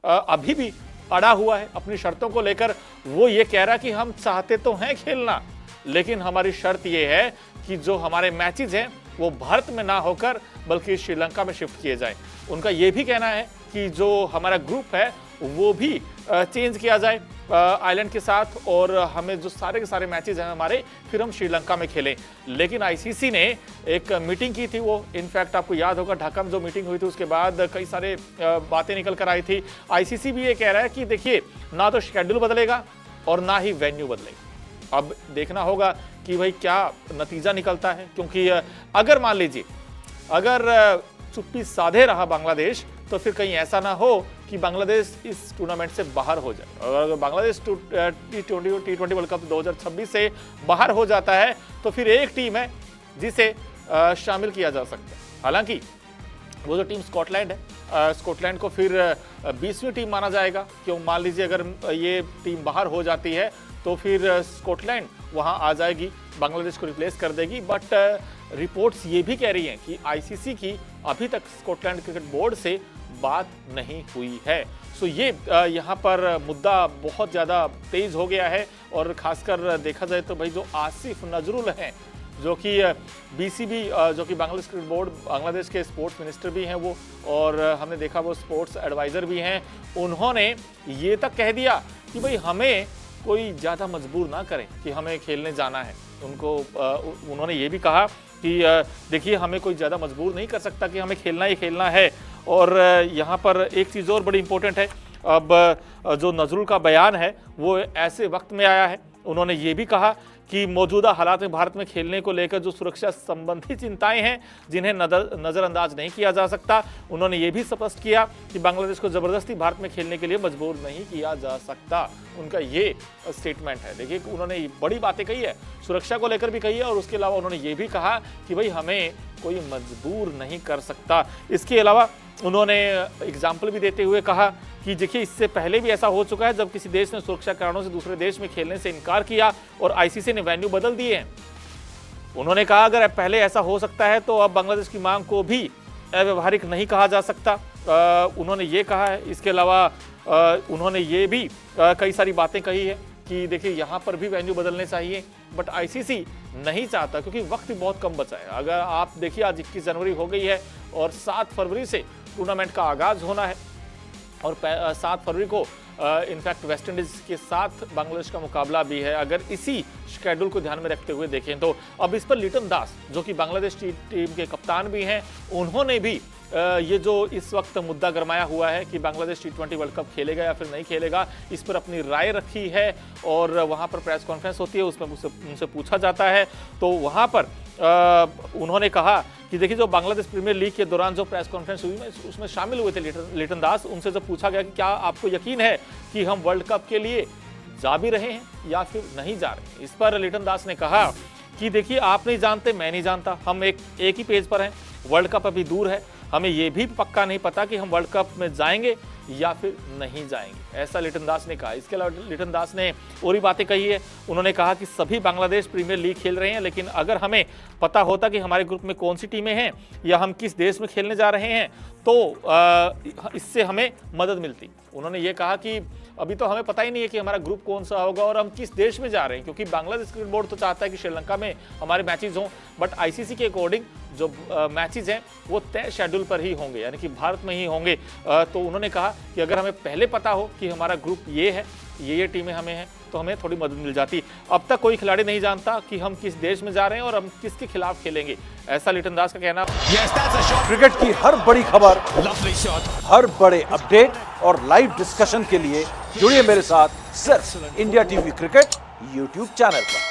अभी भी अड़ा हुआ है अपनी शर्तों को लेकर। वो ये कह रहा है कि हम चाहते तो हैं खेलना, लेकिन हमारी शर्त ये है कि जो हमारे मैचेस हैं वो भारत में ना होकर बल्कि श्रीलंका में शिफ्ट किए जाएं। उनका ये भी कहना है कि जो हमारा ग्रुप है वो भी चेंज किया जाए आइलैंड के साथ, और हमें जो सारे के सारे मैचेस हैं हमारे, फिर हम श्रीलंका में खेलें। लेकिन आईसीसी ने एक मीटिंग की थी, वो इनफैक्ट आपको याद होगा ढाका में जो मीटिंग हुई थी उसके बाद कई सारे बातें निकल कर आई थी। आईसीसी भी ये कह रहा है कि देखिए, ना तो शेड्यूल बदलेगा और ना ही वेन्यू बदलेगा। अब देखना होगा कि भाई क्या नतीजा निकलता है, क्योंकि अगर मान लीजिए अगर चुप्पी साधे रहा बांग्लादेश, तो फिर कहीं ऐसा ना हो कि बांग्लादेश इस टूर्नामेंट से बाहर हो जाए। और अगर बांग्लादेश T20 वर्ल्ड कप 2026 से बाहर हो जाता है तो फिर एक टीम है जिसे शामिल किया जा सकता है। हालांकि वो जो टीम स्कॉटलैंड है, स्कॉटलैंड को फिर 20वीं टीम माना जाएगा। क्यों, मान लीजिए अगर ये टीम बाहर हो जाती है तो फिर स्कॉटलैंड वहां आ जाएगी, बांग्लादेश को रिप्लेस कर देगी। बट रिपोर्ट्स ये भी कह रही हैं कि आईसीसी की अभी तक स्कॉटलैंड क्रिकेट बोर्ड से बात नहीं हुई है। सो ये यहाँ पर मुद्दा बहुत ज़्यादा तेज हो गया है। और खासकर देखा जाए तो भाई जो आसिफ नजरुल हैं, जो कि बीसीबी जो कि बांग्लादेश क्रिकेट बोर्ड, बांग्लादेश के स्पोर्ट्स मिनिस्टर भी हैं वो, और हमने देखा वो स्पोर्ट्स एडवाइज़र भी हैं, उन्होंने ये तक कह दिया कि भाई हमें कोई ज़्यादा मजबूर ना करें कि हमें खेलने जाना है। उन्होंने ये भी कहा कि देखिए, हमें कोई ज़्यादा मजबूर नहीं कर सकता कि हमें खेलना ही खेलना है। और यहाँ पर एक चीज़ और बड़ी इंपॉर्टेंट है, अब जो नजरुल का बयान है वो ऐसे वक्त में आया है। उन्होंने ये भी कहा कि मौजूदा हालात में भारत में खेलने को लेकर जो सुरक्षा संबंधी चिंताएं हैं जिन्हें नज़रअंदाज नहीं किया जा सकता, उन्होंने ये भी स्पष्ट किया कि बांग्लादेश को ज़बरदस्ती भारत में खेलने के लिए मजबूर नहीं किया जा सकता। उनका ये स्टेटमेंट है। देखिए, उन्होंने बड़ी बातें कही है, सुरक्षा को लेकर भी कही है, और उसके अलावा उन्होंने ये भी कहा कि भाई हमें कोई मजबूर नहीं कर सकता। इसके अलावा उन्होंने एग्जाम्पल भी देते हुए कहा कि देखिए, इससे पहले भी ऐसा हो चुका है जब किसी देश ने सुरक्षा कारणों से दूसरे देश में खेलने से इनकार किया और आईसीसी ने वेन्यू बदल दिए हैं। उन्होंने कहा अगर पहले ऐसा हो सकता है तो अब बांग्लादेश की मांग को भी अव्यावहारिक नहीं कहा जा सकता, उन्होंने ये कहा है। इसके अलावा उन्होंने ये भी कई सारी बातें कही है कि देखिए, यहाँ पर भी वेन्यू बदलने चाहिए, बट आईसीसी नहीं चाहता क्योंकि वक्त बहुत कम बचा है। अगर आप देखिए, आज 21 जनवरी हो गई है और 7 फरवरी से टूर्नामेंट का आगाज होना है, और 7 फरवरी को इनफैक्ट वेस्ट इंडीज के साथ बांग्लादेश का मुकाबला भी है। अगर इसी शेड्यूल को ध्यान में रखते हुए देखें तो अब इस पर लिटन दास, जो कि बांग्लादेश टीम के कप्तान भी हैं, उन्होंने भी ये जो इस वक्त मुद्दा गरमाया हुआ है कि बांग्लादेश T20 वर्ल्ड कप खेलेगा या फिर नहीं खेलेगा, इस पर अपनी राय रखी है। और वहाँ पर प्रेस कॉन्फ्रेंस होती है, उसमें उनसे पूछा जाता है, तो वहाँ पर उन्होंने कहा कि देखिए, जो बांग्लादेश प्रीमियर लीग के दौरान जो प्रेस कॉन्फ्रेंस हुई उसमें शामिल हुए थे लिटन दास। उनसे जब पूछा गया कि क्या आपको यकीन है कि हम वर्ल्ड कप के लिए जा भी रहे हैं या फिर नहीं जा रहे, इस पर लिटन दास ने कहा कि देखिए, आप नहीं जानते, मैं नहीं जानता, हम एक ही पेज पर हैं। वर्ल्ड कप अभी दूर है, हमें ये भी पक्का नहीं पता कि हम वर्ल्ड कप में जाएंगे या फिर नहीं जाएंगे, ऐसा लिटन दास ने कहा। इसके अलावा लिटन दास ने और भी बातें कही है। उन्होंने कहा कि सभी बांग्लादेश प्रीमियर लीग खेल रहे हैं, लेकिन अगर हमें पता होता कि हमारे ग्रुप में कौन सी टीमें हैं या हम किस देश में खेलने जा रहे हैं तो इससे हमें मदद मिलती। उन्होंने ये कहा कि अभी तो हमें पता ही नहीं है कि हमारा ग्रुप कौन सा होगा और हम किस देश में जा रहे हैं, क्योंकि बांग्लादेश क्रिकेट बोर्ड तो चाहता है कि श्रीलंका में हमारे मैचेस हों, बट आईसीसी के अकॉर्डिंग जो मैचेस हैं वो तय शेड्यूल पर ही होंगे, यानी कि भारत में ही होंगे। तो उन्होंने कहा कि अगर हमें पहले पता हो कि हमारा ग्रुप ये है, ये टीमें हमें हैं, तो हमें थोड़ी मदद मिल जाती। अब तक कोई खिलाड़ी नहीं जानता कि हम किस देश में जा रहे हैं और हम किसके खिलाफ खेलेंगे, ऐसा लिटन दास का कहना। क्रिकेट की हर बड़ी खबर, हर बड़े अपडेट और लाइव डिस्कशन के लिए जुड़िए मेरे साथ सिर्फ India TV cricket YouTube channel पर।